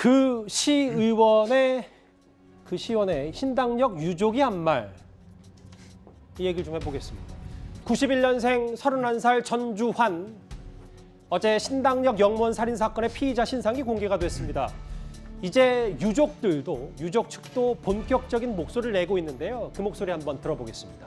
그 시의원의 신당역 유족이 한 말, 이 얘기를 좀 해보겠습니다. 91년생 31살 전주환, 어제 신당역 영무원 살인 사건의 피의자 신상이 공개가 됐습니다. 이제 유족 측도 본격적인 목소리를 내고 있는데요. 그 목소리 한번 들어보겠습니다.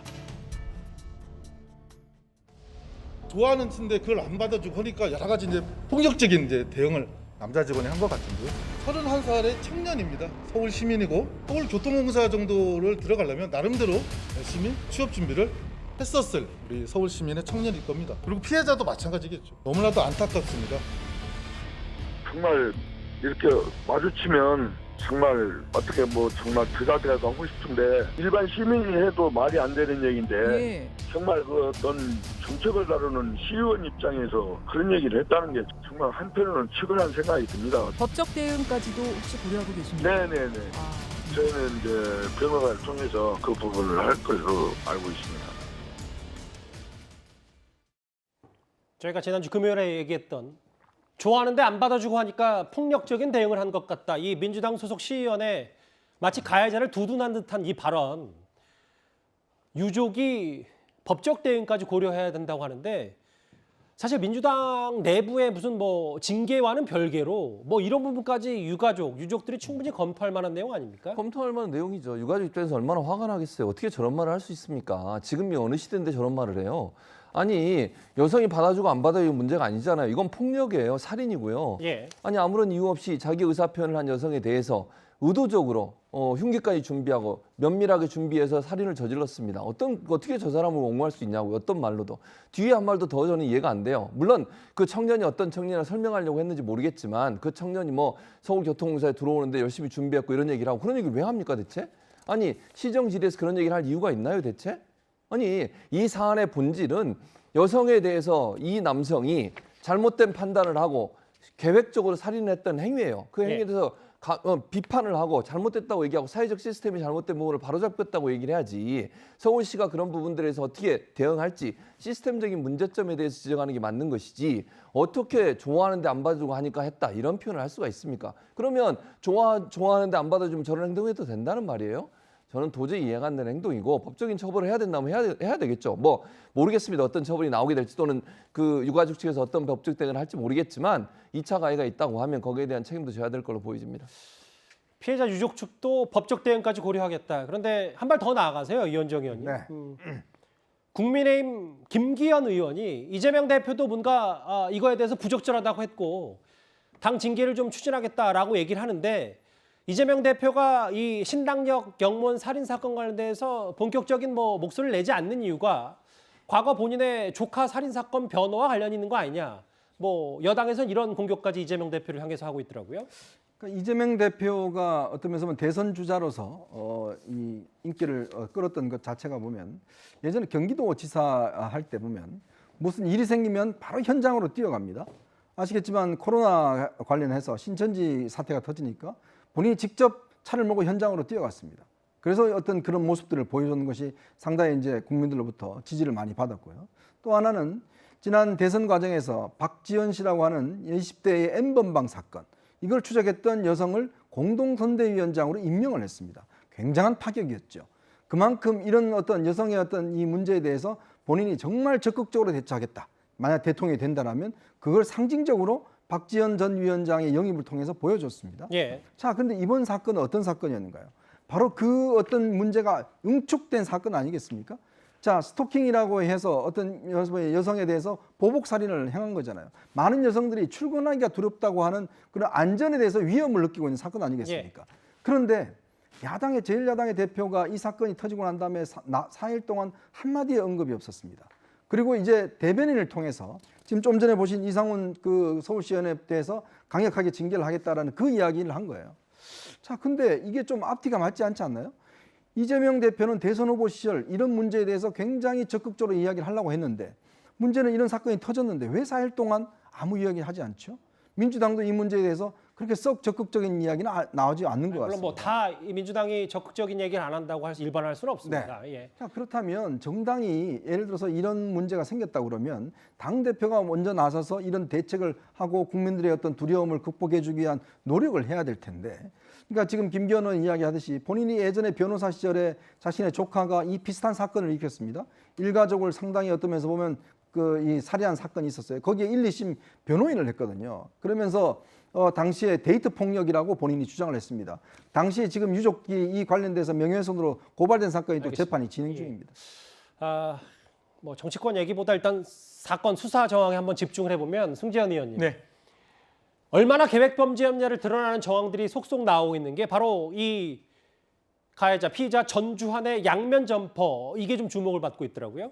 좋아하는 친데 그걸 안 받아주고 하니까 여러 가지 이제 폭력적인 이제 대응을 남자 직원이 한 것 같은데요. 31살의 청년입니다. 서울 시민이고 서울교통공사 정도를 들어가려면 나름대로 열심히 취업 준비를 했었을 우리 서울 시민의 청년일 겁니다. 그리고 피해자도 마찬가지겠죠. 너무나도 안타깝습니다. 정말 이렇게 마주치면 정말 어떻게 정말 드다드라도 하고 싶은데 일반 시민이 해도 말이 안 되는 얘기인데 정말 그 어떤 정책을 다루는 시의원 입장에서 그런 얘기를 했다는 게 정말 한편으로는 측은한 생각이 듭니다. 법적 대응까지도 혹시 고려하고 계십니까? 네네네. 저희는 이제 변호사를 통해서 그 부분을 할 것으로 알고 있습니다. 저희가 지난주 금요일에 얘기했던 좋아하는데 안 받아주고 하니까 폭력적인 대응을 한 것 같다. 이 민주당 소속 시의원의 마치 가해자를 두둔한 듯한 이 발언. 유족이 법적 대응까지 고려해야 된다고 하는데 사실 민주당 내부의 무슨 징계와는 별개로 이런 부분까지 유족들이 충분히 검토할 만한 내용 아닙니까? 검토할 만한 내용이죠. 유가족 입장에서 얼마나 화가 나겠어요. 어떻게 저런 말을 할 수 있습니까? 지금이 어느 시대인데 저런 말을 해요. 아니 여성이 받아주고 안 받아주고 문제가 아니잖아요. 이건 폭력이에요. 살인이고요. 예. 아니 아무런 이유 없이 자기 의사 표현을 한 여성에 대해서 의도적으로 흉기까지 준비하고 면밀하게 준비해서 살인을 저질렀습니다. 어떻게 저 사람을 옹호할 수 있냐고요. 어떤 말로도. 뒤에 한 말도 더 저는 이해가 안 돼요. 물론 그 청년이 어떤 청년을 설명하려고 했는지 모르겠지만 그 청년이 서울교통공사에 들어오는데 열심히 준비했고 이런 얘기를 하고 그런 얘기를 왜 합니까 대체? 아니 시정지리에서 그런 얘기를 할 이유가 있나요 대체? 아니 이 사안의 본질은 여성에 대해서 이 남성이 잘못된 판단을 하고 계획적으로 살인했던 행위예요. 그 행위에 대해서 비판을 하고 잘못됐다고 얘기하고 사회적 시스템이 잘못된 부분을 바로잡겠다고 얘기를 해야지 서울시가 그런 부분들에서 어떻게 대응할지 시스템적인 문제점에 대해서 지적하는 게 맞는 것이지 어떻게 좋아하는데 안 받아주고 하니까 했다 이런 표현을 할 수가 있습니까? 그러면 좋아하는데 안 받아주면 저런 행동해도 된다는 말이에요? 저는 도저히 이해가 안 되는 행동이고 법적인 처벌을 해야 된다면 해야 되겠죠. 모르겠습니다. 어떤 처벌이 나오게 될지 또는 그 유가족 측에서 어떤 법적 대응을 할지 모르겠지만 2차 가해가 있다고 하면 거기에 대한 책임도 져야 될 걸로 보여집니다. 피해자 유족 측도 법적 대응까지 고려하겠다. 그런데 한 발 더 나아가세요. 이현정 의원님. 네. 국민의힘 김기현 의원이 이재명 대표도 뭔가 이거에 대해서 부적절하다고 했고 당 징계를 좀 추진하겠다라고 얘기를 하는데 이재명 대표가 이 신당역 영무원 살인 사건 관련돼서 본격적인 목소리를 내지 않는 이유가 과거 본인의 조카 살인 사건 변호와 관련이 있는 거 아니냐. 여당에서는 이런 공격까지 이재명 대표를 향해서 하고 있더라고요. 그러니까 이재명 대표가 어떤 면에서 보면 대선 주자로서 이 인기를 끌었던 것 자체가 보면 예전에 경기도지사 할 때 보면 무슨 일이 생기면 바로 현장으로 뛰어갑니다. 아시겠지만 코로나 관련해서 신천지 사태가 터지니까 본인이 직접 차를 몰고 현장으로 뛰어갔습니다. 그래서 어떤 그런 모습들을 보여주는 것이 상당히 이제 국민들로부터 지지를 많이 받았고요. 또 하나는 지난 대선 과정에서 박지원 씨라고 하는 20대의 N번방 사건, 이걸 추적했던 여성을 공동선대위원장으로 임명을 했습니다. 굉장한 파격이었죠. 그만큼 이런 어떤 여성의 어떤 이 문제에 대해서 본인이 정말 적극적으로 대처하겠다. 만약 대통령이 된다면 그걸 상징적으로 박지원 전 위원장의 영입을 통해서 보여줬습니다. 예. 자, 근데 이번 사건은 어떤 사건이었는가요? 바로 그 어떤 문제가 응축된 사건 아니겠습니까? 자, 스토킹이라고 해서 어떤 여성에 대해서 보복 살인을 행한 거잖아요. 많은 여성들이 출근하기가 두렵다고 하는 그런 안전에 대해서 위험을 느끼고 있는 사건 아니겠습니까? 예. 그런데 제1야당의 대표가 이 사건이 터지고 난 다음에 4일 동안 한마디의 언급이 없었습니다. 그리고 이제 대변인을 통해서 지금 좀 전에 보신 이상훈 그 서울시의원에 대해서 강력하게 징계를 하겠다라는 그 이야기를 한 거예요. 자, 근데 이게 좀 앞뒤가 맞지 않지 않나요? 이재명 대표는 대선 후보 시절 이런 문제에 대해서 굉장히 적극적으로 이야기를 하려고 했는데 문제는 이런 사건이 터졌는데 왜 4일 동안 아무 이야기를 하지 않죠? 민주당도 이 문제에 대해서 그렇게 썩 적극적인 이야기는 나오지 않는 것 물론 같습니다. 뭐 다 민주당이 적극적인 얘기를 안 한다고 해서 일반화할 수는 없습니다. 예. 자, 그렇다면 정당이 예를 들어서 이런 문제가 생겼다고 그러면 당대표가 먼저 나서서 이런 대책을 하고 국민들의 어떤 두려움을 극복해 주기 위한 노력을 해야 될 텐데, 그러니까 지금 김기현 의원 이야기하듯이 본인이 예전에 변호사 시절에 자신의 조카가 이 비슷한 사건을 일으켰습니다. 일가족을 상당히 어떤 면에서 보면 이 살해한 사건이 있었어요. 거기에 1, 2심 변호인을 했거든요. 그러면서 당시에 데이트 폭력이라고 본인이 주장을 했습니다. 당시에 지금 유족이 이 관련돼서 명예훼손으로 고발된 사건이 또 알겠습니다. 재판이 진행 중입니다. 뭐 정치권 얘기보다 일단 사건 수사 정황에 한번 집중을 해보면 승재현 의원님. 네. 얼마나 계획범죄 혐의를 드러나는 정황들이 속속 나오고 있는 게 바로 이 가해자 피의자 전주환의 양면 점퍼 이게 좀 주목을 받고 있더라고요.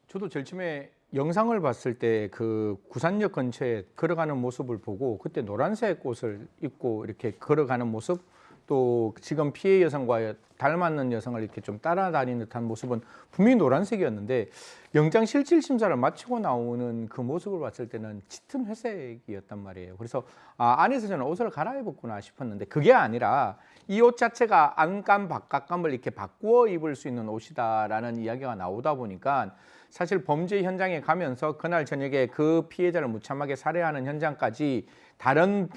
저도 제일 처음에 영상을 봤을 때 그 구산역 근처에 걸어가는 모습을 보고 그때 노란색 옷을 입고 이렇게 걸어가는 모습, 또 지금 피해 여성과 닮았는 여성을 이렇게 좀 따라다니는 듯한 모습은 분명히 노란색이었는데 영장 실질 심사를 마치고 나오는 그 모습을 봤을 때는 짙은 회색이었단 말이에요. 그래서 안에서 저는 옷을 갈아입었구나 싶었는데 그게 아니라 이 옷 자체가 안감 바깥감을 이렇게 바꾸어 입을 수 있는 옷이다라는 이야기가 나오다 보니까 사실 범죄 현장에 가면서 그날 저녁에 그 피해자를 무참하게 살해하는 현장까지 다른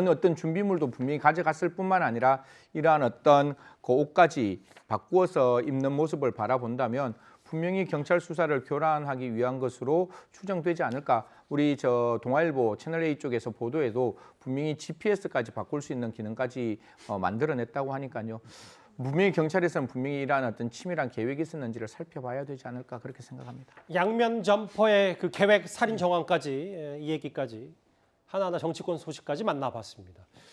어떤 준비물도 분명히 가져갔을 뿐만 아니라 이러한 어떤 그 옷까지 바꾸어서 입는 모습을 바라본다면 분명히 경찰 수사를 교란하기 위한 것으로 추정되지 않을까. 우리 동아일보 채널A 쪽에서 보도에도 분명히 GPS까지 바꿀 수 있는 기능까지 만들어냈다고 하니까요. 분명히 경찰에서는 분명히 이러한 어떤 치밀한 계획이 있었는지를 살펴봐야 되지 않을까 그렇게 생각합니다. 양면 점퍼의 그 계획 살인 정황까지 이 얘기까지 하나하나 정치권 소식까지 만나봤습니다.